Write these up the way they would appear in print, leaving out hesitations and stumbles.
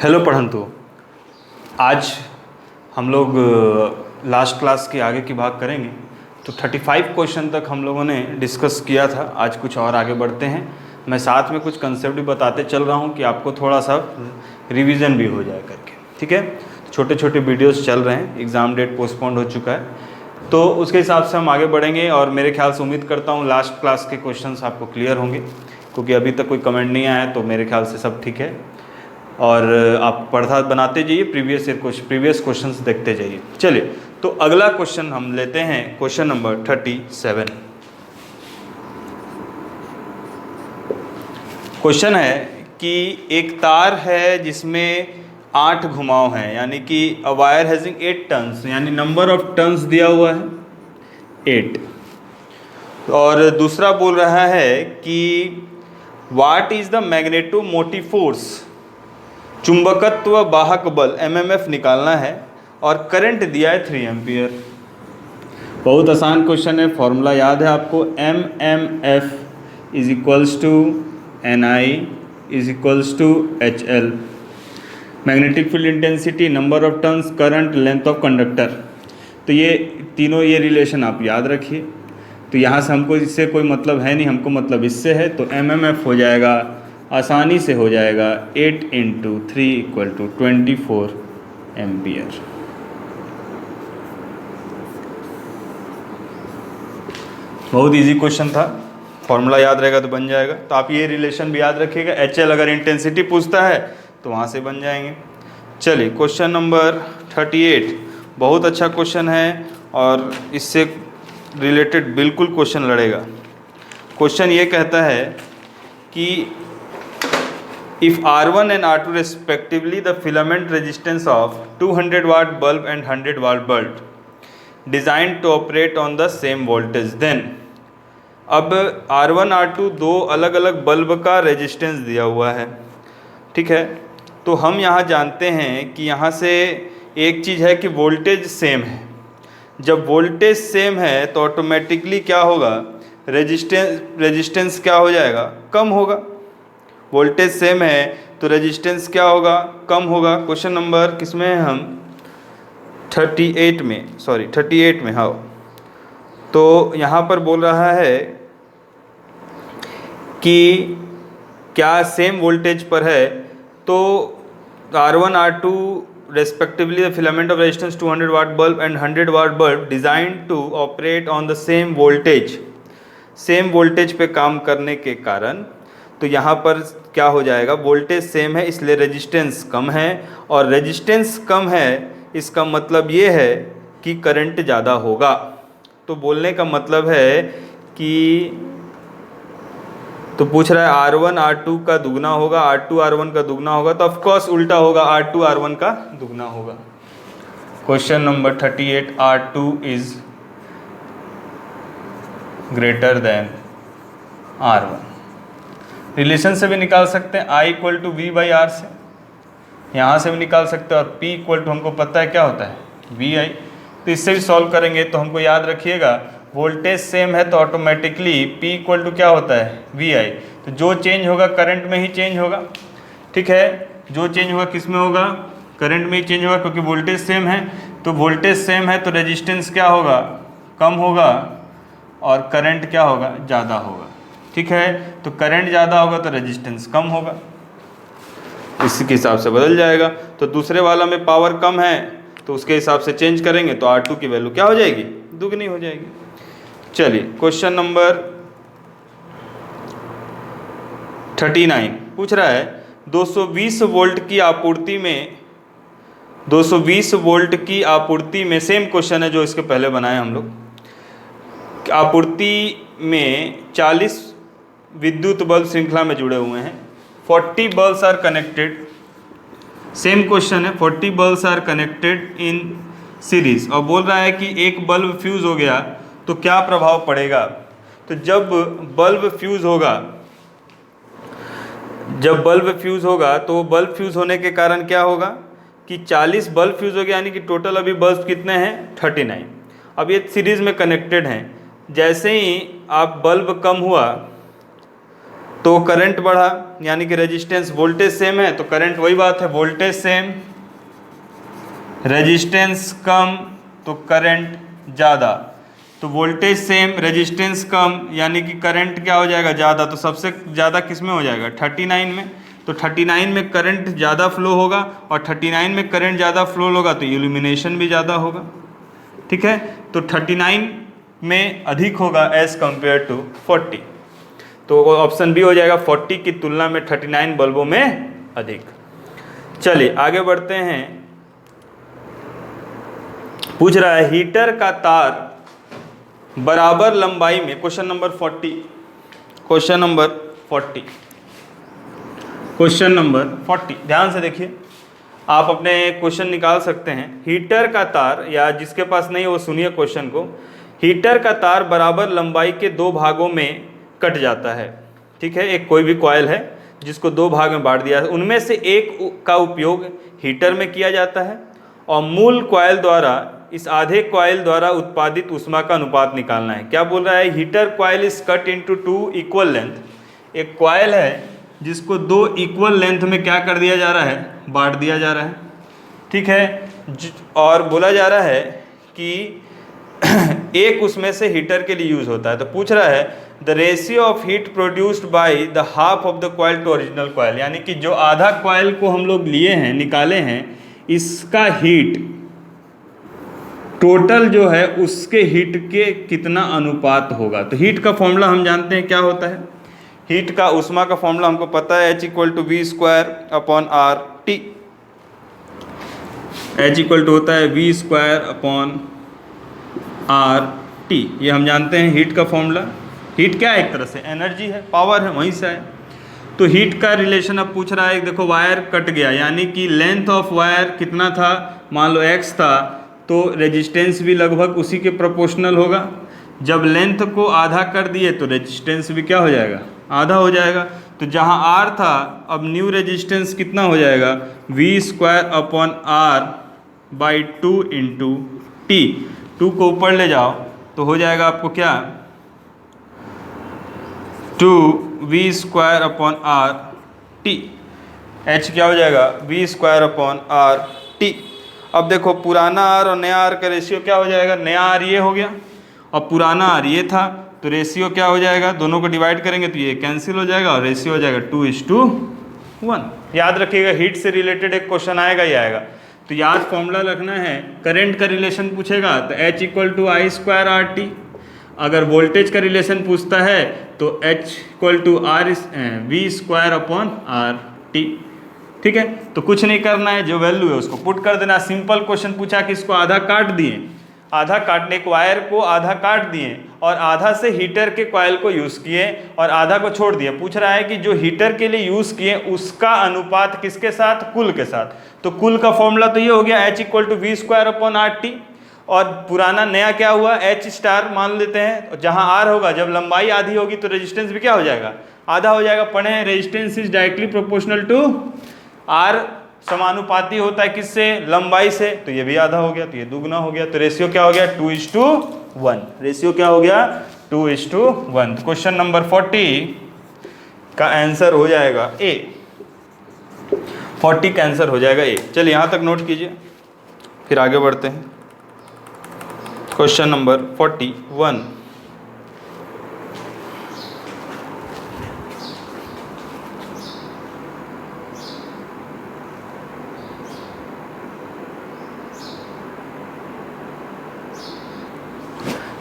Hello पढ़ंतु, आज हम लोग लास्ट क्लास के आगे की भाग करेंगे। तो 35 क्वेश्चन तक हम लोगों ने डिस्कस किया था। आज कुछ और आगे बढ़ते हैं। मैं साथ में कुछ कंसेप्ट भी बताते चल रहा हूँ कि आपको थोड़ा सा रिवीजन भी हो जाए करके, ठीक है। छोटे छोटे वीडियोस चल रहे हैं, एग्ज़ाम डेट पोस्टपोन्ड हो चुका है, तो उसके हिसाब से हम आगे बढ़ेंगे। और मेरे ख्याल से उम्मीद करता हूँ लास्ट क्लास के क्वेश्चंस आपको क्लियर होंगे, क्योंकि अभी तक कोई कमेंट नहीं आया, तो मेरे ख्याल से सब ठीक है। और आप पढ़ा बनाते जाइए, प्रीवियस क्वेश्चंस देखते जाइए। चलिए, तो अगला क्वेश्चन हम लेते हैं, क्वेश्चन नंबर 37। क्वेश्चन है कि एक तार है जिसमें 8 घुमाव हैं, यानी कि अ वायर हैजिंग 8 टर्न्स, यानी नंबर ऑफ टर्न्स दिया हुआ है 8। और दूसरा बोल रहा है कि what is the magnetomotive force, चुंबकत्व वाहक बल एमएमएफ निकालना है, और करंट दिया है 3 एम्पियर। बहुत आसान क्वेश्चन है, फॉर्मूला याद है आपको, MMF is equals to NI is equals to HL. Magnetic field intensity, number of turns, current, length of conductor. तो ये तीनों ये रिलेशन आप याद रखिए। तो यहाँ से हमको इससे कोई मतलब है नहीं, हमको मतलब इससे है। तो एमएमएफ हो जाएगा, आसानी से हो जाएगा 8 × 3 = 24 एम्पियर। बहुत इजी क्वेश्चन था, फॉर्मूला याद रहेगा तो बन जाएगा। तो आप ये रिलेशन भी याद रखिएगा। एचएल अगर इंटेंसिटी पूछता है तो वहाँ से बन जाएंगे। चलिए, क्वेश्चन नंबर 38 बहुत अच्छा क्वेश्चन है और इससे रिलेटेड बिल्कुल क्वेश्चन लड़ेगा। क्वेश्चन ये कहता है कि if R1 and R2 respectively the filament resistance of 200 watt bulb and 100 watt bulb designed to operate on the same voltage, then अब R1 R2 दो अलग अलग बल्ब का रेजिस्टेंस दिया हुआ है, ठीक है। तो हम यहाँ जानते हैं कि यहाँ से एक चीज़ है कि वोल्टेज सेम है। जब वोल्टेज सेम है तो ऑटोमेटिकली क्या होगा, रेजिस्टेंस क्या हो जाएगा, कम होगा। वोल्टेज सेम है तो रेजिस्टेंस क्या होगा, कम होगा। क्वेश्चन नंबर किस में है हम, 38 में। हाँ, तो यहाँ पर बोल रहा है कि क्या सेम वोल्टेज पर है, तो R1 R2 respectively the filament of resistance 200 watt bulb and 100 watt bulb designed to operate on the same voltage, same voltage पे काम करने के कारण, तो यहाँ पर क्या हो जाएगा, वोल्टेज सेम है इसलिए रेजिस्टेंस कम है, और रेजिस्टेंस कम है इसका मतलब ये है कि करंट ज़्यादा होगा। तो बोलने का मतलब है कि, तो पूछ रहा है R1 R2 का दुगना होगा, R2 R1 का दुगना होगा, तो ऑफकोर्स उल्टा होगा, R2 R1 का दुगना होगा। Question number 38, R2 is greater than R1। Relation से भी निकाल सकते हैं, I = V/R से, यहाँ से भी निकाल सकते हैं, और P = हमको पता है क्या होता है, VI। तो इससे भी सॉल्व करेंगे। तो हमको याद रखिएगा, वोल्टेज सेम है तो ऑटोमेटिकली P = क्या होता है, VI। तो जो चेंज होगा करंट में ही चेंज होगा, ठीक है। जो चेंज होगा किस में होगा, करंट में ही चेंज होगा, क्योंकि वोल्टेज सेम है। तो वोल्टेज सेम है तो रेजिस्टेंस क्या होगा, कम होगा, और करंट क्या होगा, ज़्यादा होगा, ठीक है। तो करंट ज़्यादा होगा तो रेजिस्टेंस कम होगा, इसी के हिसाब से बदल जाएगा। तो दूसरे वाला में पावर कम है तो उसके हिसाब से चेंज करेंगे, तो R2 की वैल्यू क्या हो जाएगी, दुगनी हो जाएगी। चलिए, क्वेश्चन नंबर 39 पूछ रहा है 220 वोल्ट की आपूर्ति में, 220 वोल्ट की आपूर्ति में, सेम क्वेश्चन है जो इसके पहले बनाए हम लोग। आपूर्ति में 40 विद्युत बल्ब श्रृंखला में जुड़े हुए हैं, 40 bulbs are connected. Same question है, 40 bulbs are connected in series, और बोल रहा है कि एक बल्ब फ्यूज़ हो गया तो क्या प्रभाव पड़ेगा। तो जब बल्ब फ्यूज़ होगा तो बल्ब फ्यूज़ होने के कारण क्या होगा कि 40 बल्ब फ्यूज़ हो गया, यानी कि टोटल अभी बल्ब कितने हैं, 39। अब ये सीरीज़ में कनेक्टेड हैं। जैसे ही आप बल्ब कम हुआ तो करंट बढ़ा, यानी कि रेजिस्टेंस वोल्टेज सेम है तो करंट, वही बात है, वोल्टेज सेम, रेजिस्टेंस कम तो करंट ज़्यादा। तो वोल्टेज सेम, रेजिस्टेंस कम, यानी कि करंट क्या हो जाएगा, ज़्यादा। तो सबसे ज़्यादा किस में हो जाएगा, 39 में। तो 39 में करंट ज़्यादा फ्लो होगा, और 39 में करंट ज़्यादा फ्लो होगा तो इल्यूमिनेशन भी ज़्यादा होगा। ठीक है, तो 39 में अधिक होगा एज़ कंपेयर टू 40। तो ऑप्शन बी हो जाएगा, 40 की तुलना में 39 बल्बों में अधिक। चलिए आगे बढ़ते हैं। पूछ रहा है हीटर का तार बराबर लंबाई में, question number 40, question number 40, question number 40, ध्यान से देखिए, आप अपने क्वेश्चन निकाल सकते हैं। हीटर का तार, या जिसके पास नहीं वो सुनिए क्वेश्चन को। हीटर का तार बराबर लंबाई के दो भागों में कट जाता है। ठीक है, एक कोई भी कॉइल है जिसको दो भाग में बांट दिया है, उनमें से एक का उपयोग हीटर में किया जाता है, और मूल कॉइल द्वारा इस आधे कॉइल द्वारा उत्पादित ऊष्मा का अनुपात निकालना है। क्या बोल रहा है, heater coil is cut into 2 equal length. एक कॉइल है जिसको 2 इक्वल लेंथ में क्या कर दिया जा रहा है, बांट दिया जा रहा है। ठीक है, और बोला जा रहा है कि एक उसमें से हीटर के लिए यूज होता है। तो पूछ रहा है the ratio of heat produced by the half of the coil to original coil, यानी कि जो आधा कॉइल को हम लोग लिए हैं, निकाले हैं, इसका हीट टोटल जो है उसके हीट के कितना अनुपात होगा। तो हीट का फॉर्मूला हम जानते हैं क्या होता है, हीट का, ऊष्मा का फॉर्मूला हमको पता है, H equal to V square upon R T. H equal to होता है V square upon R T, ये हम जानते हैं हीट का फॉर्मूला। हीट क्या है, एक तरह से एनर्जी है, पावर है, वहीं से है। तो हीट का रिलेशन अब पूछ रहा है, देखो वायर कट गया, यानी कि लेंथ ऑफ वायर कितना था, मान लो x था, तो रेजिस्टेंस भी लगभग उसी के प्रोपोर्शनल होगा। जब लेंथ को आधा कर दिए तो रेजिस्टेंस भी क्या हो जाएगा, आधा हो जाएगा। तो जहाँ r था, अब न्यू रेजिस्टेंस कितना हो जाएगा, V square upon R by 2 into T. 2 को ऊपर ले जाओ तो हो जाएगा आपको क्या, 2 V square upon R T. H क्या हो जाएगा, V square upon R T. अब देखो पुराना आर और नया आर का रेशियो क्या हो जाएगा, नया आर ये हो गया और पुराना आर ये था, तो रेशियो क्या हो जाएगा, दोनों को डिवाइड करेंगे तो ये कैंसिल हो जाएगा और रेशियो हो जाएगा 2:1। याद रखिएगा, हीट से रिलेटेड एक क्वेश्चन आएगा ही आएगा। तो याद फॉर्मूला रखना है, करंट का रिलेशन पूछेगा तो H equal to I square R T. अगर वोल्टेज का रिलेशन पूछता है तो H equal to R V square upon R T. ठीक है, तो कुछ नहीं करना है, जो वैल्यू है उसको पुट कर देना। सिंपल क्वेश्चन पूछा कि इसको आधा काट दिए, आधा काटने के वायर को आधा काट दिए और आधा से हीटर के कॉइल को यूज़ किए और आधा को छोड़ दिए। पूछ रहा है कि जो हीटर के लिए यूज़ किए उसका अनुपात किसके साथ, कुल के साथ। तो कुल का फॉर्मूला तो ये हो गया H equal to V square upon R T, और पुराना नया क्या हुआ, H स्टार मान लेते हैं। तो जहाँ R होगा, जब लंबाई आधी होगी तो रेजिस्टेंस भी क्या हो जाएगा, आधा हो जाएगा। पढ़े हैं resistance is directly proportional to R, समानुपाती होता है किससे, लंबाई से, तो ये भी आधा हो गया, तो ये दुगना हो गया। तो रेशियो क्या हो गया, 2:1। रेशियो क्या हो गया, 2:1। क्वेश्चन नंबर 40 का आंसर हो जाएगा ए। 40 का आंसर हो जाएगा ए। चलिए यहाँ तक नोट कीजिए, फिर आगे बढ़ते हैं। क्वेश्चन नंबर 41,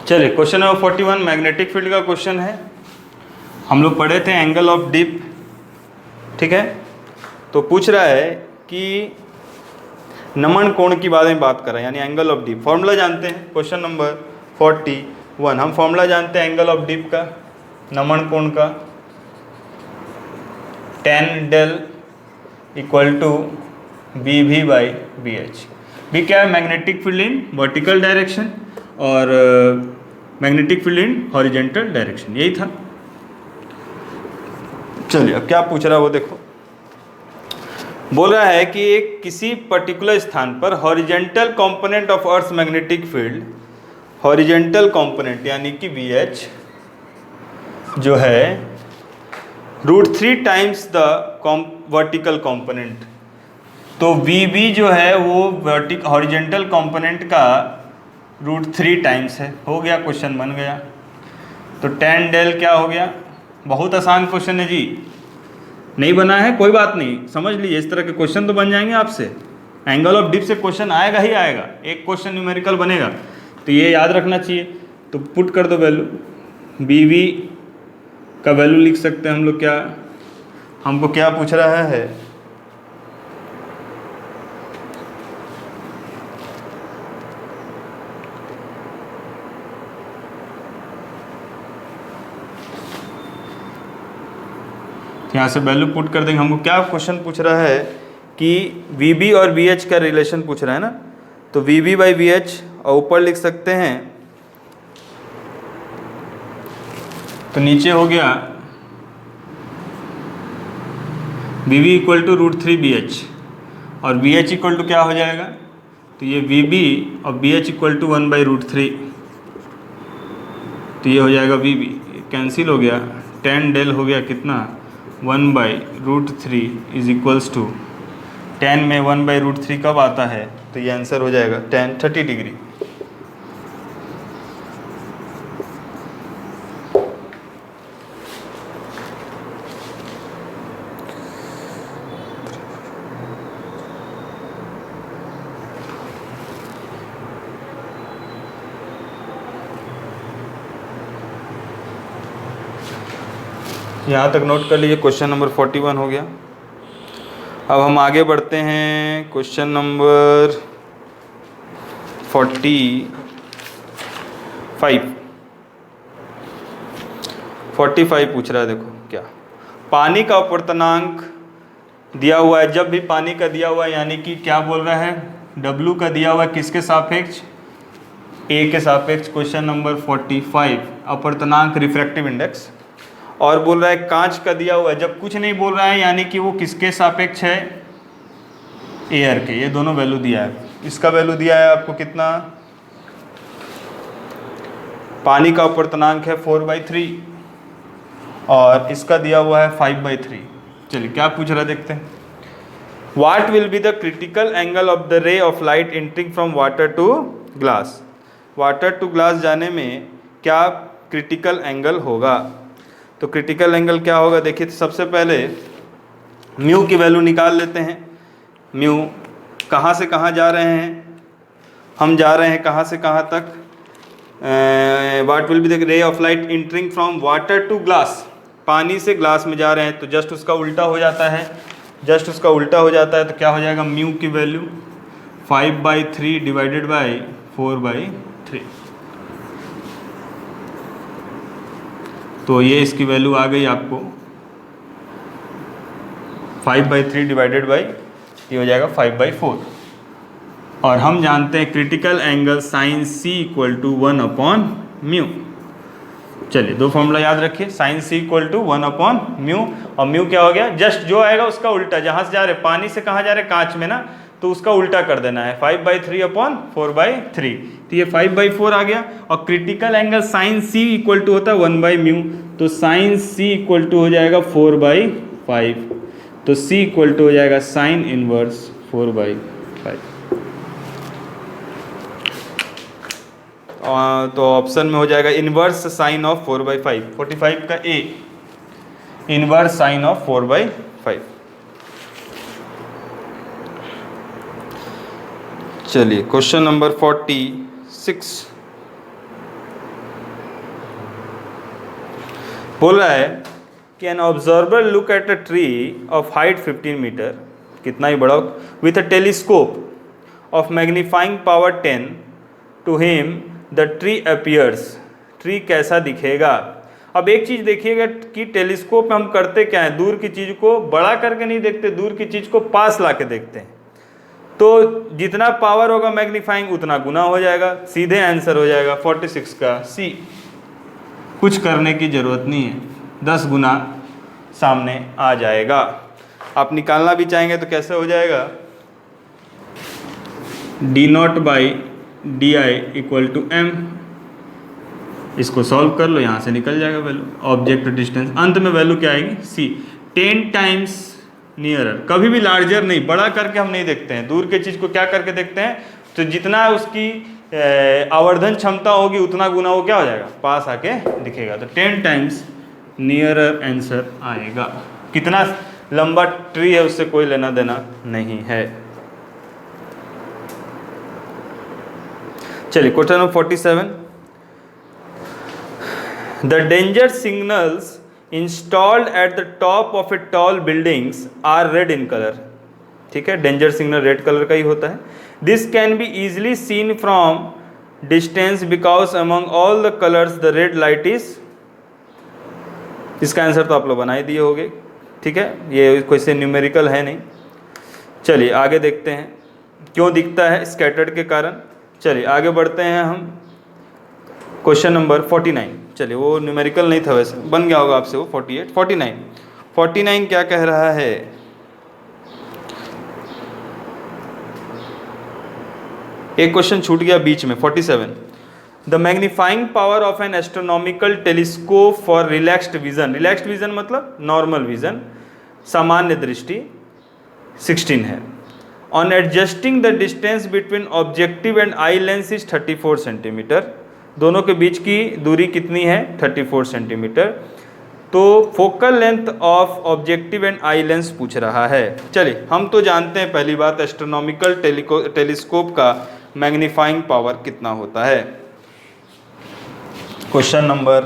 चलिए क्वेश्चन नंबर 41 मैग्नेटिक फील्ड का क्वेश्चन है। हम लोग पढ़े थे एंगल ऑफ डिप, ठीक है। तो पूछ रहा है कि नमन कोण की बारे में बात कर रहे हैं, यानी एंगल ऑफ डिप। फॉर्मूला जानते हैं, क्वेश्चन नंबर 41 हम फॉर्मूला जानते हैं एंगल ऑफ डिप का, नमन कोण का, tan डेल equal to B V by B H. B क्या है, magnetic field in vertical direction और magnetic field in horizontal direction, यही था। चलिए अब क्या पूछ रहा है वो देखो। बोल रहा है कि एक किसी पर्टिकुलर स्थान पर horizontal component of earth magnetic field, horizontal component यानी कि वी एच जो है √3 टाइम्स द वर्टिकल कंपोनेंट। तो VB जो है वो हॉरिजेंटल कंपोनेंट का √3 टाइम्स है। हो गया, क्वेश्चन बन गया। तो tan del क्या हो गया? बहुत आसान क्वेश्चन है जी। नहीं बना है कोई बात नहीं, समझ लीजिए, इस तरह के क्वेश्चन तो बन जाएंगे आपसे। एंगल ऑफ डिप से क्वेश्चन आएगा ही आएगा, एक क्वेश्चन न्यूमेरिकल बनेगा, तो ये याद रखना चाहिए। तो पुट कर दो वैल्यू, BB का वैल्यू लिख सकते हैं हम लोग। क्या हमको क्या पूछ रहा है? यहाँ से वैल्यू पुट कर देंगे। हमको क्या क्वेश्चन पूछ रहा है कि VB और VH का रिलेशन पूछ रहा है ना, तो VB/VH और ऊपर लिख सकते हैं, तो नीचे हो गया VB = √3 BH और VH = क्या हो जाएगा? तो ये VB और BH = 1/√3, तो ये हो जाएगा VB, कैंसिल हो गया। tan del हो गया कितना? 1/√3 = tan में 1/√3 कब आता है? तो ये आंसर हो जाएगा tan 30 डिग्री। यहाँ तक नोट कर लीजिए, क्वेश्चन नंबर 41 हो गया। अब हम आगे बढ़ते हैं, क्वेश्चन नंबर 45 पूछ रहा है। देखो क्या, पानी का अपवर्तनांक दिया हुआ है। जब भी पानी का दिया हुआ है, यानी कि क्या बोल रहा है, W का दिया हुआ है किसके सापेक्ष? A के सापेक्ष। क्वेश्चन नंबर 45, अपवर्तनांक रिफ्रैक्टिव इंडेक्स। और बोल रहा है कांच का दिया हुआ है। जब कुछ नहीं बोल रहा है, यानी कि वो किसके सापेक्ष है? एयर के। ये दोनों वैल्यू दिया है। इसका वैल्यू दिया है आपको कितना? पानी का अपवर्तनांक है 4/3 और इसका दिया हुआ है 5/3। चलिए क्या पूछ रहा है देखते हैं। What will be the critical angle of the ray of light entering from water to glass? Water to glass जाने में क्या क्रिटिकल एंगल होगा? तो क्रिटिकल एंगल क्या होगा देखिए। तो सबसे पहले म्यू की वैल्यू निकाल लेते हैं। म्यू कहाँ से कहाँ जा रहे हैं? हम जा रहे हैं कहाँ से कहाँ तक? What will be the ray of light entering from water to glass. पानी से ग्लास में जा रहे हैं, तो जस्ट उसका उल्टा हो जाता है। जस्ट उसका उल्टा हो जाता है तो क्या हो जाएगा? म्यू की वैल्यू 5/3 डिवाइडेड बाई 4/3। तो ये इसकी वैल्यू आ गई आपको 5/3 डिवाइडेड बाई, ये हो जाएगा 5/4। और हम जानते हैं क्रिटिकल एंगल sin C = 1/μ। चलिए दो फॉर्मूला याद रखिए। sin C = 1/μ और म्यू क्या हो गया? जस्ट जो आएगा उसका उल्टा। जहाँ से जा रहे पानी से कहाँ जा रहे? कांच में ना, तो उसका उल्टा कर देना है। 5/3/4/3, तो ये 5/4 आ गया। और क्रिटिकल एंगल sin C = होता है 1/μ, तो sin C = हो जाएगा 4/5। तो C = हो जाएगा sin इनवर्स 4/5। तो ऑप्शन में हो जाएगा इनवर्स साइन ऑफ 4/5। 45 का A, इनवर्स साइन ऑफ 4/5। चलिए क्वेश्चन नंबर 46 बोल रहा है कि an observer look at a tree of height 15 metre, कितना ही बड़ा, with a telescope of magnifying power 10, to him the tree appears. Tree कैसा दिखेगा? अब एक चीज़ देखिएगा कि टेलीस्कोप में हम करते क्या है, दूर की चीज़ को बड़ा करके नहीं देखते, दूर की चीज़ को पास ला के देखते हैं। तो जितना पावर होगा मैग्नीफाइंग उतना गुना हो जाएगा। सीधे आंसर हो जाएगा 46 का C। कुछ करने की ज़रूरत नहीं है, 10 गुना सामने आ जाएगा। आप निकालना भी चाहेंगे तो कैसे हो जाएगा? d0/di = m। इसको सॉल्व कर लो, यहाँ से निकल जाएगा वैल्यू ऑब्जेक्ट डिस्टेंस। अंत में वैल्यू क्या आएगी सी, 10 टाइम्स नियरर। कभी भी लार्जर नहीं, बड़ा करके हम नहीं देखते हैं, दूर के चीज़ को क्या करके देखते हैं, तो जितना उसकी आवर्धन क्षमता होगी उतना गुना वो क्या हो जाएगा, पास आके दिखेगा। तो 10 टाइम्स नियरर आंसर आएगा। कितना लंबा ट्री है उससे कोई लेना देना नहीं है। चलिए question number 47, the danger signals installed at the top of a tall buildings are red in colour. ठीक है, डेंजर सिग्नल रेड कलर का ही होता है। This can be easily seen from distance because among all the colours the red light is. इसका answer तो आप लोग बना ही दिए होंगे। ठीक है, ये कोई से न्यूमेरिकल है नहीं। चलिए आगे देखते हैं क्यों दिखता है, स्कैटर्ड के कारण। चलिए आगे बढ़ते हैं हम क्वेश्चन नंबर 49। चलिए वो न्यूमेरिकल नहीं था, वैसे बन गया होगा आपसे वो 48 49 क्या कह रहा है, एक क्वेश्चन छूट गया बीच में। 47, the magnifying power of N astronomical telescope for relaxed vision. Relaxed vision मतलब नॉर्मल विजन, सामान्य दृष्टि 16 है। On adjusting the distance between objective and eye lens is 34 centimetre. दोनों के बीच की दूरी कितनी है, 34 सेंटीमीटर। तो focal length of objective and eye lens पूछ रहा है। चलिए हम तो जानते हैं पहली बात एस्ट्रोनॉमिकल टेलीस्कोप का मैग्नीफाइंग पावर कितना होता है। क्वेश्चन नंबर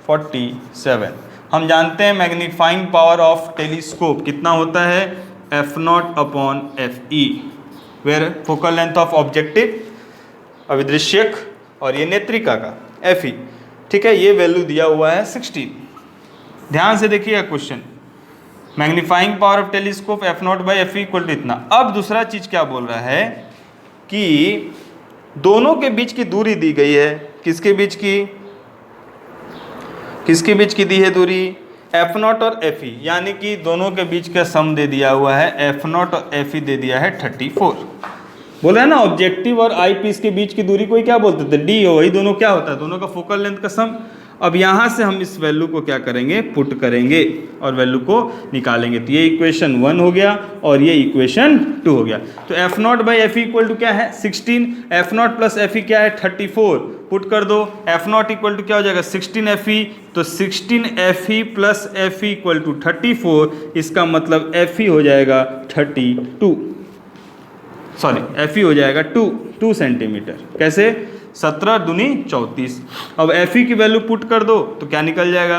47, हम जानते हैं मैग्नीफाइंग पावर ऑफ टेलीस्कोप कितना होता है, f0 upon fe, where focal length of objective अविदृश्यक और ये नेत्रिका का fe। ठीक है, ये वैल्यू दिया हुआ है 16। ध्यान से देखिएगा question, magnifying power of telescope f0 by fe equal to इतना। अब दूसरा चीज क्या बोल रहा है कि दोनों के बीच की दूरी दी गई है, किसके बीच की दी है दूरी, f0 और fe, यानी कि दोनों के बीच का सम दे दिया हुआ है, f0 और fe दे दिया है 34। बोला है ना ऑब्जेक्टिव और आई पीस के बीच की दूरी को क्या बोलते थे, डी हो, वही दोनों क्या होता है, दोनों का फोकल लेंथ का सम। अब यहाँ से हम इस वैल्यू को क्या करेंगे, पुट करेंगे और वैल्यू को निकालेंगे। तो ये इक्वेशन 1 हो गया और ये इक्वेशन 2 हो गया। तो f0 by fe equal to क्या है 16, f0 प्लस fe क्या है 34, पुट कर दो। f0 इक्वल टू क्या हो जाएगा 16 fe, तो 16 fe plus fe equal to 34, इसका मतलब fe हो जाएगा 32, सॉरी fe हो जाएगा 2 सेंटीमीटर। कैसे, 17 दूनी 34। अब fe की वैल्यू पुट कर दो तो क्या निकल जाएगा,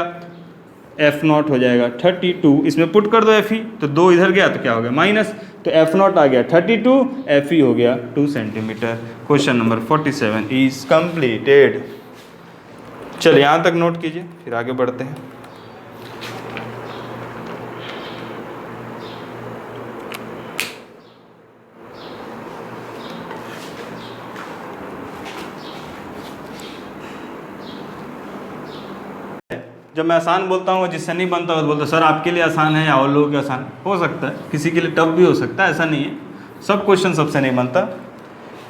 f0 हो जाएगा 32, इसमें पुट कर दो fe, तो 2 इधर गया तो क्या हो गया माइनस, तो f0 आ गया 32, fe हो गया 2 centimetre. Question number 47 is completed. चलिए यहाँ तक नोट कीजिए, फिर आगे बढ़ते हैं। जब मैं आसान बोलता हूँ जिससे नहीं बनता तो बोलता सर आपके लिए आसान है या और लोगों के आसान हो सकता है, किसी के लिए टफ भी हो सकता है, ऐसा नहीं है, सब क्वेश्चन सबसे नहीं बनता।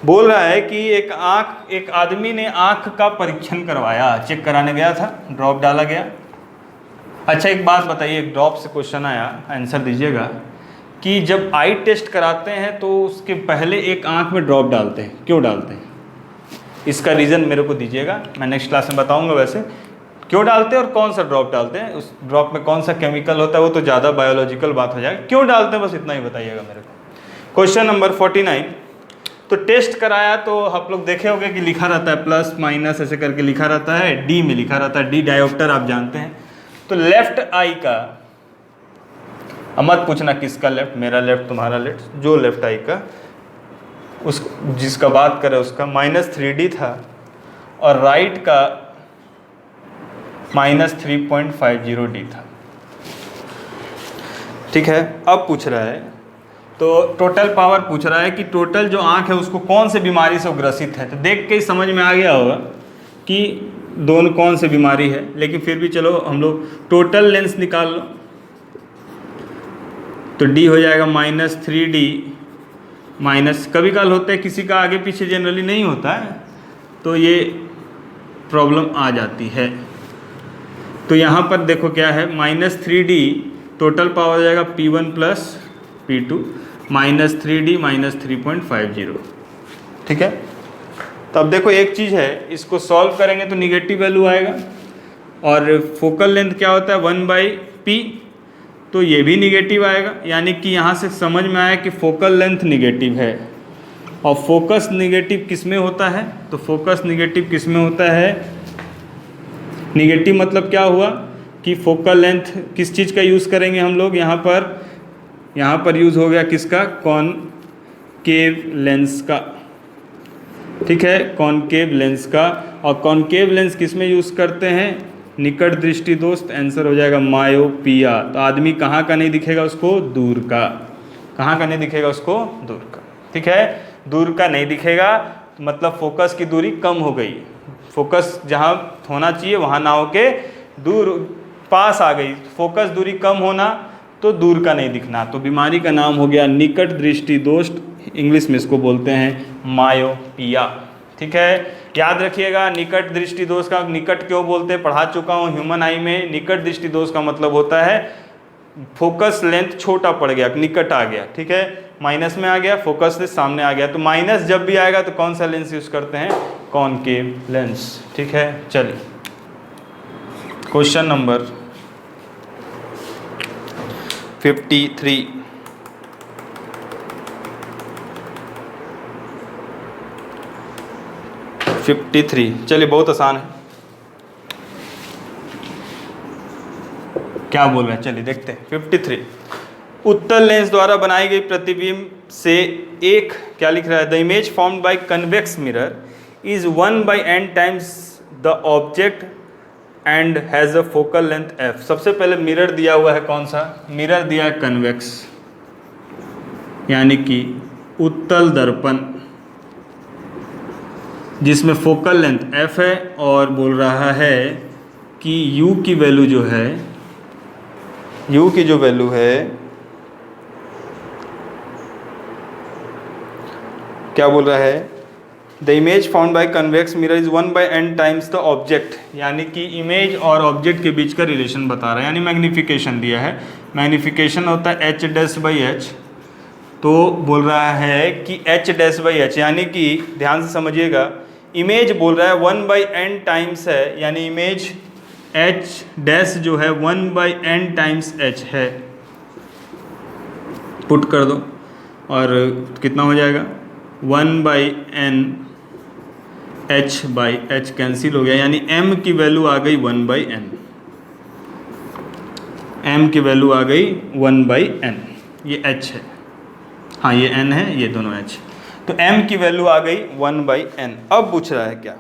बोल रहा है कि एक आदमी ने आँख का परीक्षण करवाया, चेक कराने गया था, ड्रॉप डाला गया। अच्छा एक बात बताइए, एक ड्रॉप से क्वेश्चन आया, आंसर दीजिएगा कि जब आई टेस्ट कराते हैं तो उसके पहले एक आँख में ड्रॉप डालते हैं, क्यों डालते हैं, इसका रीज़न मेरे को दीजिएगा, मैं नेक्स्ट क्लास में बताऊँगा वैसे क्यों डालते हैं और कौन सा ड्रॉप डालते हैं, उस ड्रॉप में कौन सा केमिकल होता है, वो तो ज़्यादा बायोलॉजिकल बात हो जाएगा, क्यों डालते हैं बस इतना ही बताइएगा मेरे को। क्वेश्चन नंबर 49, तो टेस्ट कराया तो आप लोग देखे होंगे कि लिखा रहता है प्लस माइनस ऐसे करके लिखा रहता है, डी में लिखा रहता है, डी डायोप्टर आप जानते हैं। तो लेफ्ट आई का, अब मत पूछना किसका लेफ्ट, मेरा लेफ्ट तुम्हारा लेफ्ट, जो लेफ्ट आई का उस जिसका बात करें उसका -3D था और राइट का -3.50D था। ठीक है, अब पूछ रहा है तो टोटल पावर पूछ रहा है कि टोटल जो आँख है उसको कौन से बीमारी से ग्रसित है। तो देख के ही समझ में आ गया होगा कि दोनों कौन से बीमारी है, लेकिन फिर भी चलो हम लोग टोटल लेंस निकाल लो। तो D हो जाएगा -3D माइनस, कभी काल होता है किसी का आगे पीछे जनरली नहीं होता है, तो ये प्रॉब्लम आ जाती है। तो यहाँ पर देखो क्या है, -3D टोटल पावर हो जाएगा P1 प्लस P2 -3D -3.50। ठीक है। तो अब देखो एक चीज़ है, इसको सॉल्व करेंगे तो निगेटिव वैल्यू आएगा, और फोकल लेंथ क्या होता है 1/P, तो ये भी निगेटिव आएगा। यानी कि यहाँ से समझ में आया कि फोकल लेंथ निगेटिव है। और फोकस निगेटिव किस में होता है, तो फोकस निगेटिव किस में होता है, निगेटिव मतलब क्या हुआ कि फोकल लेंथ किस चीज़ का यूज़ करेंगे हम लोग, यहाँ पर यूज़ हो गया किसका, कॉनकेव लेंस का। ठीक है, कॉनकेव लेंस का। और कॉनकेव लेंस किस में यूज़ करते हैं, निकट दृष्टि दोस्त। आंसर हो जाएगा मायोपिया। तो आदमी कहाँ का नहीं दिखेगा उसको, दूर का। कहाँ का नहीं दिखेगा उसको, दूर का। ठीक है, दूर का नहीं दिखेगा, मतलब फोकस की दूरी कम हो गई। फोकस जहाँ होना चाहिए वहाँ ना होके दूर पास आ गई। फोकस दूरी कम होना तो दूर का नहीं दिखना। तो बीमारी का नाम हो गया निकट दृष्टि दोष, इंग्लिश में इसको बोलते हैं मायोपिया। ठीक है, याद रखिएगा निकट दृष्टि दोष का निकट क्यों बोलते हैं, पढ़ा चुका हूँ ह्यूमन आई में। निकट दृष्टि दोष का मतलब होता है फोकस लेंथ छोटा पड़ गया, निकट आ गया। ठीक है, माइनस में आ गया, फोकस से सामने आ गया। तो माइनस जब भी आएगा तो कौन सा लेंस यूज करते हैं, कॉनकेव लेंस। ठीक है, चलिए क्वेश्चन नंबर 53। चलिए बहुत आसान है, क्या बोल रहे हैं, चलिए देखते हैं। 53, उत्तल लेंस द्वारा बनाई गई प्रतिबिंब से एक, क्या लिख रहा है, the image formed by convex mirror is 1/n times the object and has a focal length f। सबसे पहले मिरर दिया हुआ है, कौन सा मिरर दिया है, कन्वेक्स, यानी कि उत्तल दर्पण, जिसमें फोकल लेंथ f है, और बोल रहा है कि u की वैल्यू जो है, u की जो वैल्यू है, क्या बोल रहा है, the image found by convex mirror is 1/n times the object, यानी कि इमेज और ऑब्जेक्ट के बीच का रिलेशन बता रहा है, यानी मैग्निफिकेशन दिया है। मैग्निफिकेशन होता है h'/h, तो बोल रहा है कि h'/h, यानी कि ध्यान से समझिएगा, इमेज बोल रहा है 1/n टाइम्स है, यानी इमेज h' जो है 1/n टाइम्स h है। पुट कर दो और कितना हो जाएगा, 1/n h/h कैंसिल हो गया, यानी m की वैल्यू आ गई 1/n, m की वैल्यू आ गई 1/n। ये h है, हाँ ये n है, ये दोनों h, तो m की वैल्यू आ गई 1/n। अब पूछ रहा है क्या,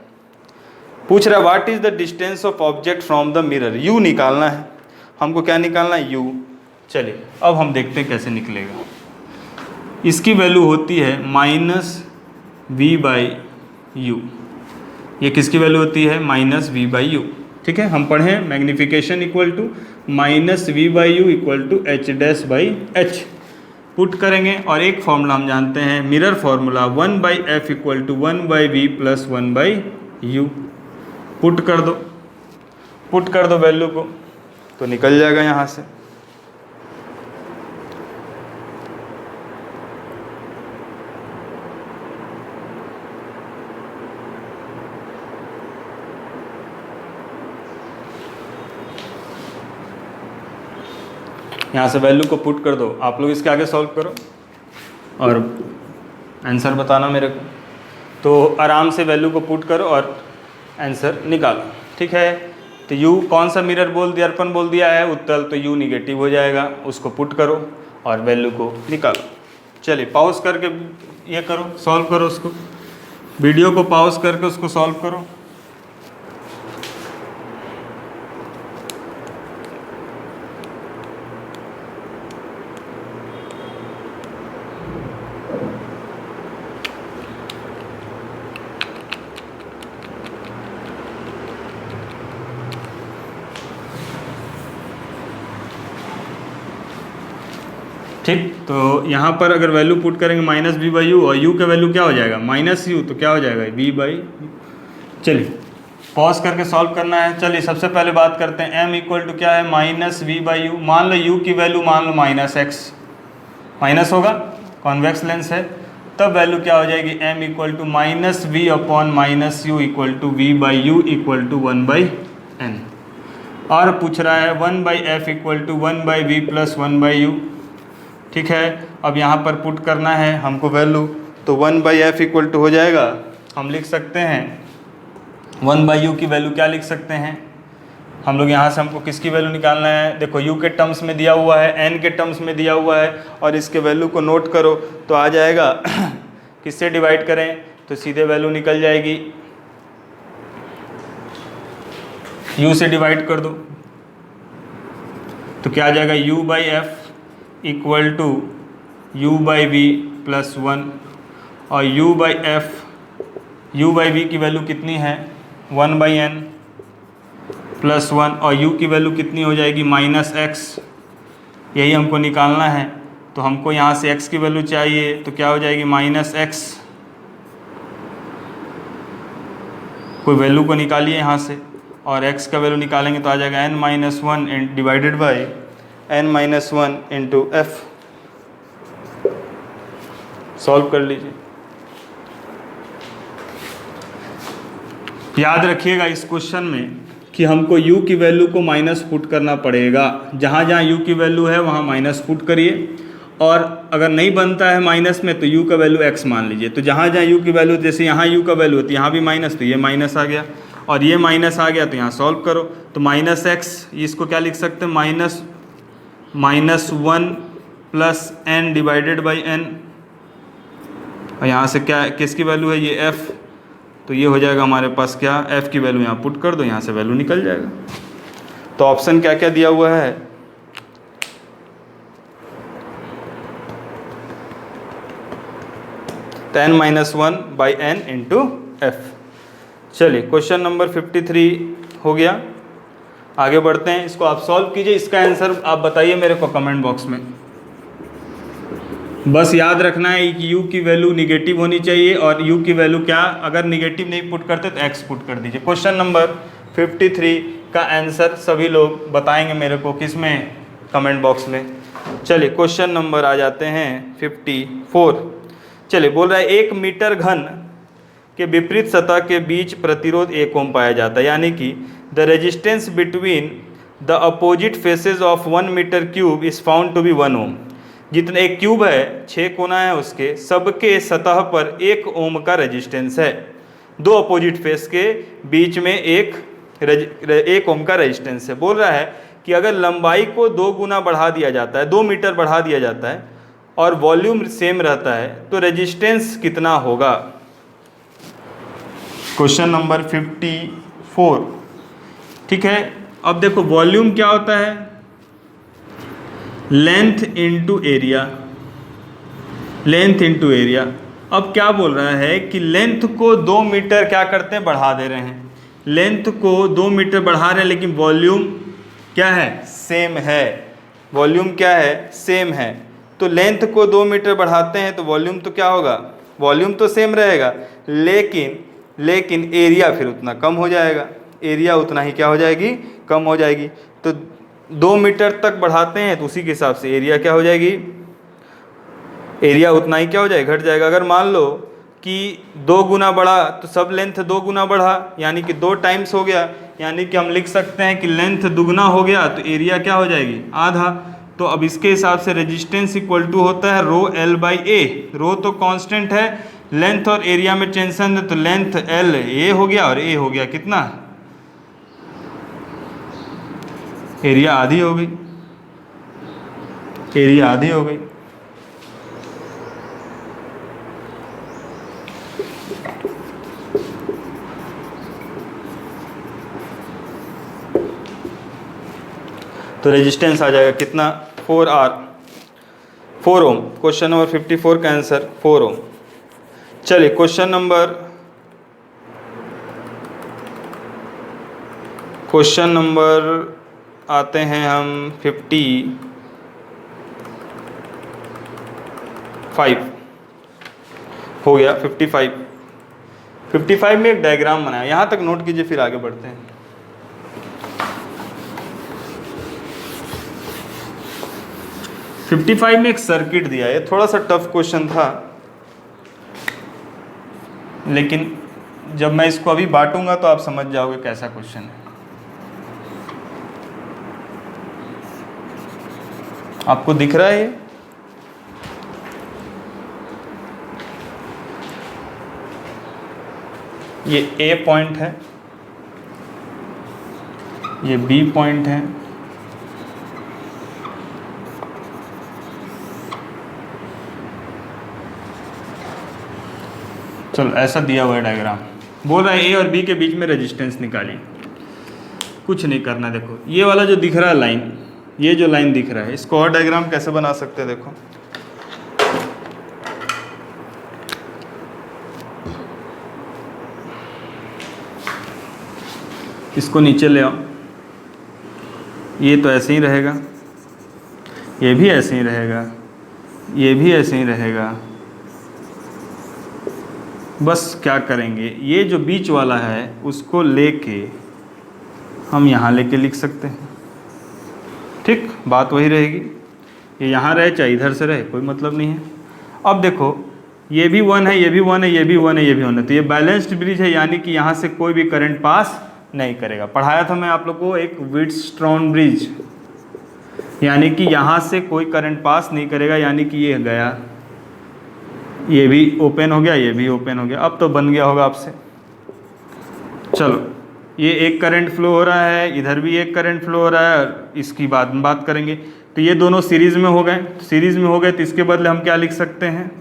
पूछ रहा है what is the distance of object from the mirror, u निकालना है हमको, क्या निकालना है, u। चलिए अब हम देखते हैं कैसे निकलेगा। इसकी वैल्यू होती है -v/u, ये किसकी वैल्यू होती है, -v/u। ठीक है, हम पढ़े magnification equal to -v/u equal to h'/h। Put करेंगे और एक फॉर्मूला हम जानते हैं, mirror formula 1/f equal to 1/v plus 1/u। Put कर दो वैल्यू को, तो निकल जाएगा यहाँ से। यहाँ से वैल्यू को पुट कर दो, आप लोग इसके आगे सॉल्व करो और आंसर बताना मेरे को। तो आराम से वैल्यू को पुट करो और आंसर निकालो। ठीक है, तो u कौन सा मिरर बोल दिया, दर्पण बोल दिया है, उत्तल, तो u निगेटिव हो जाएगा, उसको पुट करो और वैल्यू को निकालो। चलिए पॉज करके ये करो, सॉल्व करो उसको, वीडियो को पॉज करके उसको सॉल्व करो। ठीक, तो यहाँ पर अगर वैल्यू पुट करेंगे -v/u और u का वैल्यू क्या हो जाएगा, -u, तो क्या हो जाएगा v/u। चलिए पॉज करके सॉल्व करना है। चलिए सबसे पहले बात करते हैं m इक्वल टू क्या है, माइनस वी बाई यू। मान लो u की वैल्यू मान लो माइनस एक्स, माइनस होगा, कॉन्वेक्स लेंस है, तब वैल्यू क्या हो जाएगी, m equal to minus V upon minus U equal to V by U equal to 1/n। और पूछ रहा है 1/f equal to 1/v plus 1/u। ठीक है, अब यहाँ पर पुट करना है हमको वैल्यू, तो 1/f इक्वल टू हो जाएगा, हम लिख सकते हैं 1/u की वैल्यू क्या लिख सकते हैं हम लोग, यहाँ से हमको किसकी वैल्यू निकालना है, देखो u के टर्म्स में दिया हुआ है, n के टर्म्स में दिया हुआ है, और इसके वैल्यू को नोट करो तो आ जाएगा किससे डिवाइड करें तो सीधे वैल्यू निकल जाएगी, u से डिवाइड कर दो तो क्या आ जाएगा, u/f equal to u/v plus 1, और u/v की वैल्यू कितनी है 1/n प्लस 1, और u की वैल्यू कितनी हो जाएगी माइनस एक्स, यही हमको निकालना है। तो हमको यहाँ से x की वैल्यू चाहिए तो क्या हो जाएगी माइनस एक्स, कोई वैल्यू को निकालिए यहाँ से, और x का वैल्यू निकालेंगे तो आ जाएगा n-1 divided by n-1 into F. Solve कर लीजिए। याद रखिएगा इस क्वेश्चन में कि हमको u की वैल्यू को माइनस पुट करना पड़ेगा, जहाँ जहाँ u की वैल्यू है वहाँ माइनस पुट करिए, और अगर नहीं बनता है माइनस में तो u का वैल्यू x मान लीजिए। तो जहाँ जहाँ u की वैल्यू, जैसे यहाँ u का वैल्यू है तो यहाँ भी माइनस, तो ये माइनस आ गया, और ये माइनस आ गया तो यहाँ सॉल्व करो तो माइनस एक्स, इसको क्या लिख सकते हैं -1 plus n divided by n, और यहाँ से क्या किसकी वैल्यू है ये f, तो ये हो जाएगा हमारे पास क्या, f की वैल्यू यहाँ पुट कर दो, यहाँ से वैल्यू निकल जाएगा। तो ऑप्शन क्या क्या दिया हुआ है, तो n-1/n इंटू एफ। चलिए क्वेश्चन नंबर 53 हो गया, आगे बढ़ते हैं, इसको आप सॉल्व कीजिए, इसका आंसर आप बताइए मेरे को कमेंट बॉक्स में। बस याद रखना है कि u की वैल्यू निगेटिव होनी चाहिए, और u की वैल्यू क्या, अगर निगेटिव नहीं पुट करते तो x पुट कर दीजिए। क्वेश्चन नंबर 53 का आंसर सभी लोग बताएंगे मेरे को किस में, कमेंट बॉक्स में। चलिए क्वेश्चन नंबर आ जाते हैं 54। चलिए बोल रहा है 1 मीटर घन के विपरीत सतह के बीच प्रतिरोध 1 ओम पाया जाता है, यानी कि the resistance between the opposite faces of 1 metre cube is found to be 1 ohm. जितने एक क्यूब है, 6 कोना है उसके, सबके सतह पर 1 ओम का रेजिस्टेंस है, दो अपोजिट फेस के बीच में 1 ओम का रेजिस्टेंस है। बोल रहा है कि अगर लंबाई को 2 गुना बढ़ा दिया जाता है, 2 मीटर बढ़ा दिया जाता है, और वॉल्यूम सेम रहता है तो रेजिस्टेंस कितना होगा। Question number 54। ठीक है, अब देखो वॉल्यूम क्या होता है, length into area, length into area. अब क्या बोल रहा है कि लेंथ को 2 मीटर क्या करते हैं, बढ़ा दे रहे हैं, लेंथ को 2 मीटर बढ़ा रहे हैं, लेकिन वॉल्यूम क्या है, सेम है, वॉल्यूम क्या है, सेम है। तो लेंथ को 2 मीटर बढ़ाते हैं तो वॉल्यूम तो क्या होगा, वॉल्यूम तो सेम रहेगा, लेकिन एरिया फिर उतना कम हो जाएगा, एरिया उतना ही क्या हो जाएगी, कम हो जाएगी। तो 2 मीटर तक बढ़ाते हैं तो उसी के हिसाब से एरिया क्या हो जाएगी, एरिया उतना ही क्या हो जाएगा, घट जाएगा। अगर मान लो कि 2 गुना बढ़ा तो सब लेंथ 2 गुना बढ़ा, यानी कि 2 टाइम्स हो गया, यानी कि हम लिख सकते हैं कि लेंथ दुगना हो गया तो एरिया क्या हो जाएगी, आधा। तो अब इसके हिसाब से रेजिस्टेंस इक्वल टू होता है रो एल बाई ए। रो तो कांस्टेंट है, लेंथ और एरिया में टेंशन है, तो लेंथ एल ए हो गया और ए हो गया कितना, एरिया आधी हो गई, एरिया आधी हो गई। तो रेजिस्टेंस आ जाएगा कितना, 4 ओम। क्वेश्चन नंबर 54 का आंसर 4 ओम। चलिए क्वेश्चन नंबर आते हैं हम 55 हो गया 55। 55 में एक डायग्राम बनाया, यहाँ तक नोट कीजिए फिर आगे बढ़ते हैं। फिफ्टी 55 में एक सर्किट दिया है, थोड़ा सा टफ क्वेश्चन था, लेकिन जब मैं इसको अभी बांटूंगा तो आप समझ जाओगे कैसा क्वेश्चन है। आपको दिख रहा है ये ए पॉइंट है, ये बी पॉइंट है, चलो ऐसा दिया हुआ है डायग्राम। बोल रहा है ए और बी के बीच में रेजिस्टेंस निकालिए। कुछ नहीं करना, देखो ये वाला जो दिख रहा है लाइन, ये जो लाइन दिख रहा है, इसको और डायग्राम कैसे बना सकते हैं, देखो इसको नीचे ले आओ, ये तो ऐसे ही रहेगा, ये भी ऐसे ही रहेगा, ये भी ऐसे ही रहेगा। बस क्या करेंगे, ये जो बीच वाला है उसको लेके हम यहाँ लेके लिख सकते हैं, ठीक, बात वही रहेगी। ये यहाँ रहे चाहे इधर से रहे, कोई मतलब नहीं है। अब देखो ये भी 1 है, ये भी 1 है, ये भी 1 है, ये भी 1 है, तो ये बैलेंस्ड ब्रिज है, यानी कि यहाँ से कोई भी करंट पास नहीं करेगा। पढ़ाया था मैं आप लोग को एक व्हीटस्टोन ब्रिज, यानी कि यहाँ से कोई करंट पास नहीं करेगा, यानी कि ये गया, ये भी ओपन हो गया, ये भी ओपन हो गया। अब तो बन गया होगा आपसे। चलो ये एक करंट फ्लो हो रहा है, इधर भी एक करंट फ्लो हो रहा है, इसकी बाद में बात करेंगे। तो ये दोनों सीरीज़ में हो गए, सीरीज़ में हो गए तो इसके बदले हम क्या लिख सकते हैं,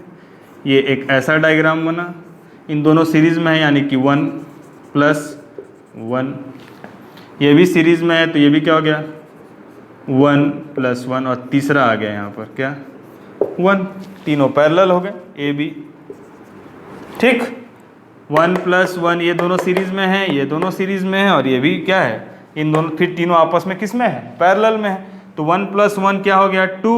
ये एक ऐसा डायग्राम बना, इन दोनों सीरीज़ में है, यानी कि 1 + 1, ये भी सीरीज़ में है तो ये भी क्या हो गया 1 + 1, और तीसरा आ गया यहाँ पर क्या 1, तीनों पैरेलल हो गए ए बी, ठीक। 1 + 1 ये दोनों सीरीज़ में है, ये दोनों सीरीज़ में है, और ये भी क्या है, इन दोनों फिर तीनों आपस में किस में है, पैरेलल में है। तो 1 + 1 क्या हो गया 2,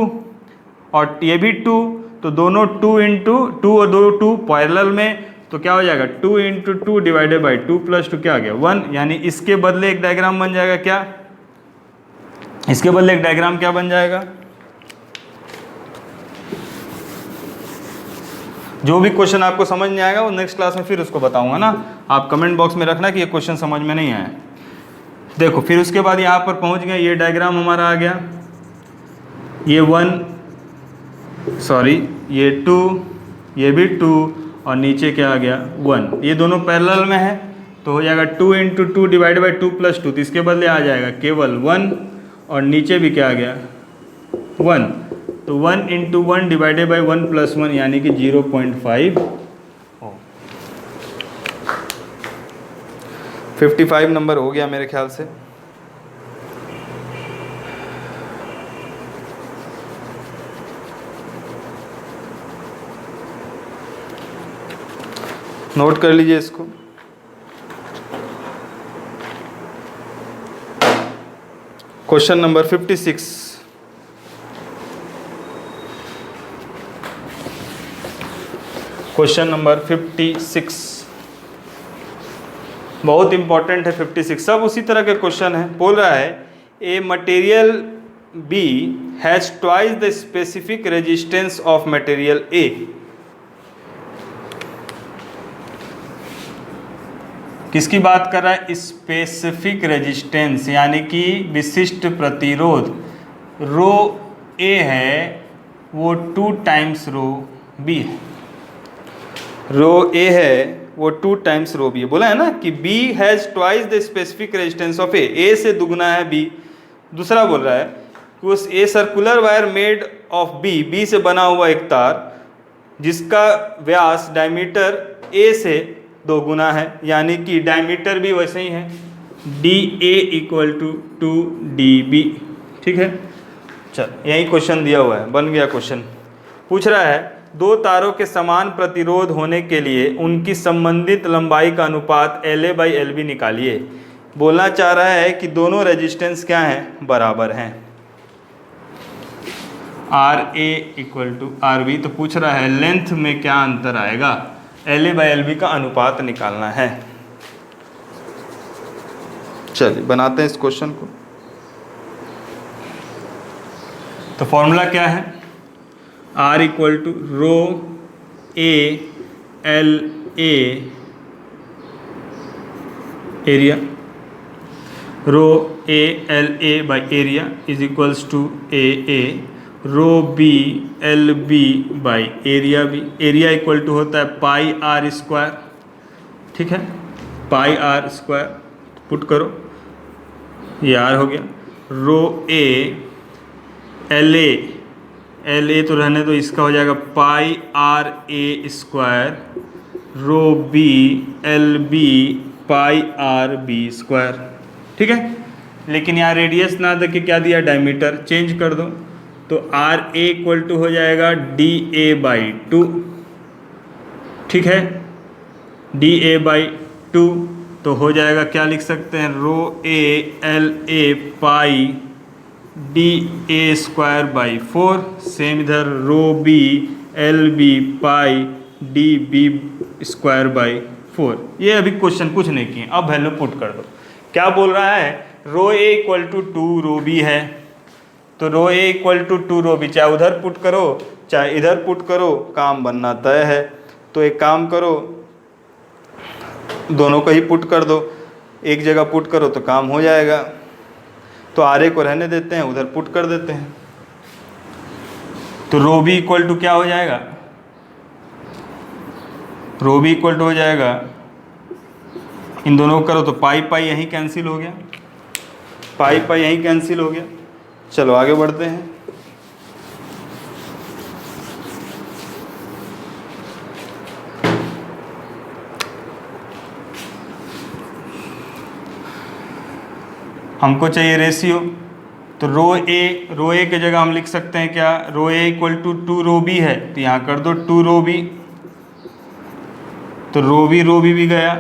और ये भी 2, तो दोनों 2 × 2 और 2 पैरेलल में, तो क्या हो जाएगा 2 × 2 डिवाइडेड बाई 2 + 2 क्या आ गया 1, यानी इसके बदले एक डायग्राम बन जाएगा क्या, इसके बदले एक डायग्राम क्या बन जाएगा। जो भी क्वेश्चन आपको समझ नहीं आएगा वो नेक्स्ट क्लास में फिर उसको बताऊंगा ना, आप कमेंट बॉक्स में रखना कि ये क्वेश्चन समझ में नहीं आया। देखो फिर उसके बाद यहाँ पर पहुँच गए, ये डायग्राम हमारा आ गया, ये 1 सॉरी ये 2, ये भी 2, और नीचे क्या आ गया 1, ये दोनों पैरेलल में है, तो हो जाएगा 2 × 2 डिवाइड बाई 2 + 2, तो इसके बदले आ जाएगा केवल 1, और नीचे भी क्या आ गया 1, तो 1 × 1 डिवाइडेड बाई 1 + 1, यानी कि 0.5 हो। 55 नंबर हो गया मेरे ख्याल से। नोट कर लीजिए इसको। क्वेश्चन नंबर 56, क्वेश्चन नंबर 56 बहुत इंपॉर्टेंट है। 56 सब उसी तरह के क्वेश्चन है। बोल रहा है A material B has twice the specific resistance of material A. किसकी बात कर रहा है, स्पेसिफिक रेजिस्टेंस, यानी कि विशिष्ट प्रतिरोध। रो ए है वो 2 टाइम्स रो बी है, रो ए है वो 2 टाइम्स रो बी है। बोला है ना कि B has twice the specific resistance of A से दुगना है बी। दूसरा बोल रहा है कि उस a circular wire made of B से बना हुआ एक तार जिसका व्यास डायमीटर ए से 2 गुना है, यानी कि डायमीटर भी वैसे ही है, डी ए = 2dB। ठीक है, चल यही क्वेश्चन दिया हुआ है, बन गया क्वेश्चन। पूछ रहा है 2 तारों के समान प्रतिरोध होने के लिए उनकी संबंधित लंबाई का अनुपात LA/LB निकालिए। बोलना चाह रहा है कि दोनों रेजिस्टेंस क्या हैं, बराबर हैं, RA = RB। तो पूछ रहा है लेंथ में क्या अंतर आएगा। LA/LB का अनुपात निकालना है। चलिए बनाते हैं इस क्वेश्चन को। तो फॉर्मूला क्या है, R equal to rho A L A area, rho A L A by area is equals to A rho B L B by area B. Area equal to होता है पाई आर स्क्वायर, ठीक है, पाई are square put करो, ये are हो गया। रो A L ए तो रहने दो, इसका हो जाएगा pi R A square, rho B L B pi R B square, ठीक है। लेकिन यहाँ रेडियस ना दे के क्या दिया, डायमीटर, चेंज कर दो। तो आर ए इक्वल टू हो जाएगा डी ए बाई टू, ठीक है, डी ए बाई टू। तो हो जाएगा, क्या लिख सकते हैं, rho A L A pi D A square by 4। Same इधर rho B L B pi D B square by 4। ये अभी क्वेश्चन कुछ नहीं किए, अब वैल्यू पुट कर दो। क्या बोल रहा है, रो ए इक्वल टू 2 रो बी है, तो रो ए इक्वल टू 2 रो बी, चाहे उधर पुट करो चाहे इधर पुट करो, काम बनना तय है। तो एक काम करो, दोनों को ही पुट कर दो, एक जगह पुट करो तो काम हो जाएगा। तो आर ए को रहने देते हैं, उधर पुट कर देते हैं। तो रो बी इक्वल टू क्या हो जाएगा, रो बी इक्वल टू हो जाएगा, इन दोनों को करो तो पाई पाई यहीं कैंसिल हो गया, पाई पाई यहीं कैंसिल हो गया। चलो आगे बढ़ते हैं। हमको चाहिए रेशियो, तो रो ए के जगह हम लिख सकते हैं क्या, रो ए इक्वल टू 2 रो बी है, तो यहाँ कर दो 2 रो बी, तो रो बी भी गया,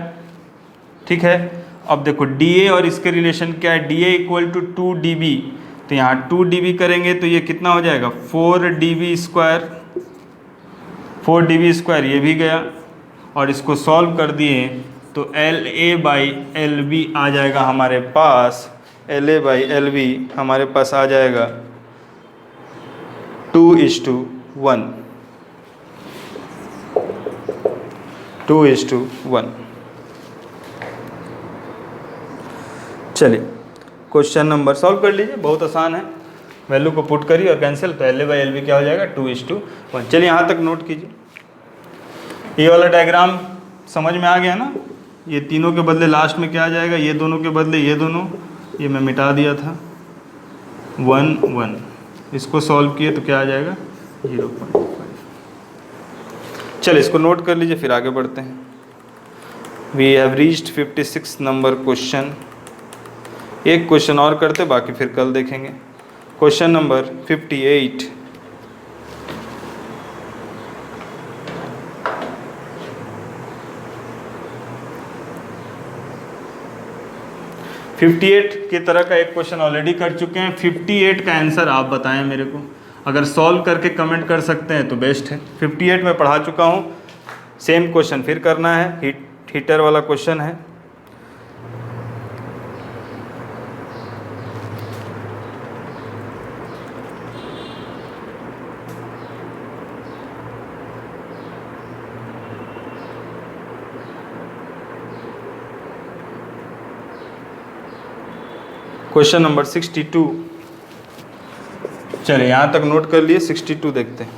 ठीक है। अब देखो डी ए और इसके रिलेशन क्या है, D A equal to 2 D B, तो यहाँ 2 डी बी करेंगे तो ये कितना हो जाएगा, 4 D B square, 4 D B square, ये भी गया। और इसको सॉल्व कर दिए तो L A by L B आ जाएगा हमारे पास, L A by L B हमारे पास आ जाएगा 2:1, 2:1। चलिए क्वेश्चन नंबर सॉल्व कर लीजिए, बहुत आसान है। वैल्यू को पुट करिए और कैंसिल, तो L A by L B क्या हो जाएगा, 2:1। चलिए यहाँ तक नोट कीजिए। ये वाला डायग्राम समझ में आ गया ना, ये तीनों के बदले लास्ट में क्या आ जाएगा, ये दोनों के बदले ये दोनों, ये मैं मिटा दिया था, 1 1। इसको सॉल्व किए तो क्या आ जाएगा, 0.5। चलिए इसको नोट कर लीजिए, फिर आगे बढ़ते हैं। We have reached 56 number question. एक क्वेश्चन और करते, बाकी फिर कल देखेंगे। Question number 58। की तरह का एक क्वेश्चन ऑलरेडी कर चुके हैं। 58 का आंसर आप बताएं मेरे को, अगर सॉल्व करके कमेंट कर सकते हैं तो बेस्ट है। 58 में पढ़ा चुका हूँ, सेम क्वेश्चन फिर करना है, हीटर वाला क्वेश्चन है। Question number 62। चलिए यहाँ तक नोट कर लिए, 62 देखते हैं।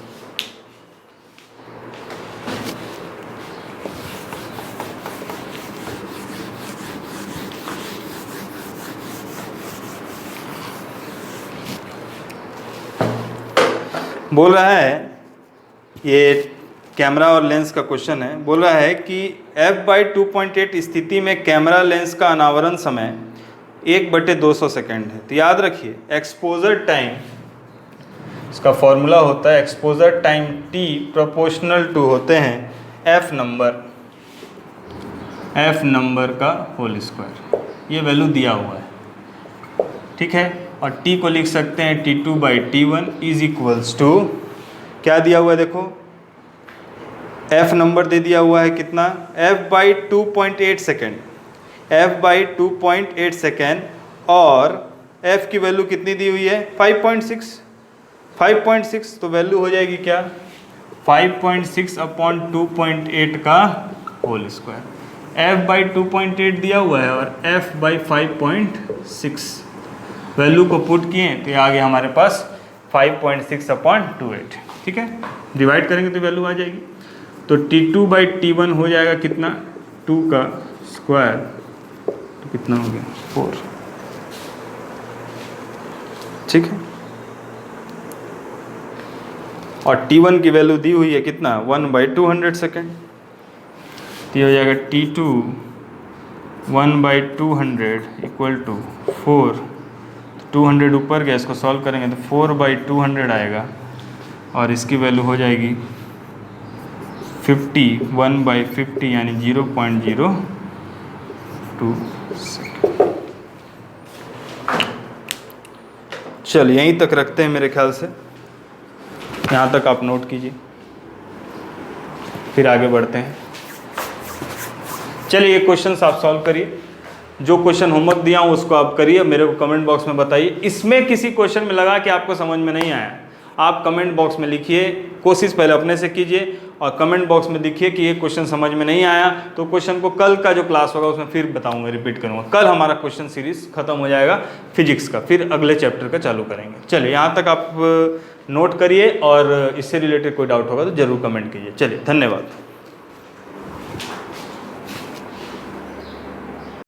बोल रहा है, ये कैमरा और लेंस का क्वेश्चन है। बोल रहा है कि f/2.8 स्थिति में कैमरा लेंस का अनावरण समय 1/200 सेकेंड है। तो याद रखिए एक्सपोजर टाइम, इसका फॉर्मूला होता है exposure time t proportional to होते हैं f नंबर का होल स्क्वायर। ये वैल्यू दिया हुआ है, ठीक है। और t को लिख सकते हैं T2/T1 इज इक्वल्स टू, क्या दिया हुआ है देखो, f नंबर दे दिया हुआ है कितना, f/2.8 सेकेंड, f/2.8 सेकेंड, और f की वैल्यू कितनी दी हुई है 5.6, तो वैल्यू हो जाएगी क्या 5.6/2.8 का होल स्क्वायर। f/2.8 दिया हुआ है और f/5.6 वैल्यू को पुट किए तो ये आ गया हमारे पास 5.6/28। ठीक है, डिवाइड करेंगे तो वैल्यू आ जाएगी। तो T2/T1 हो जाएगा कितना 2 का स्क्वायर, तो कितना हो गया 4। ठीक है, और T1 की वैल्यू दी हुई है कितना 1/200 सेकेंड, तो हो जाएगा T2 1/200 इक्वल टू 4। 200 ऊपर गया, इसको सॉल्व करेंगे तो 4/200 आएगा, और इसकी वैल्यू हो जाएगी 50 1/50 यानी 0.02 सेकेंड। चलिए यहीं तक रखते हैं मेरे ख्याल से, यहाँ तक आप नोट कीजिए, फिर आगे बढ़ते हैं। चलिए ये क्वेश्चन आप सॉल्व करिए, जो क्वेश्चन होमवर्क दिया हूँ उसको आप करिए, मेरे को कमेंट बॉक्स में बताइए। इसमें किसी क्वेश्चन में लगा कि आपको समझ में नहीं आया, आप कमेंट बॉक्स में लिखिए, कोशिश पहले अपने से कीजिए और कमेंट बॉक्स में लिखिए कि ये क्वेश्चन समझ में नहीं आया, तो क्वेश्चन को कल का जो क्लास होगा उसमें फिर बताऊंगा, रिपीट करूंगा। कल हमारा क्वेश्चन सीरीज खत्म हो जाएगा फिजिक्स का, फिर अगले चैप्टर का चालू करेंगे। चलिए यहाँ तक आप नोट करिए, और इससे रिलेटेड कोई डाउट होगा तो ज़रूर कमेंट कीजिए। चलिए धन्यवाद।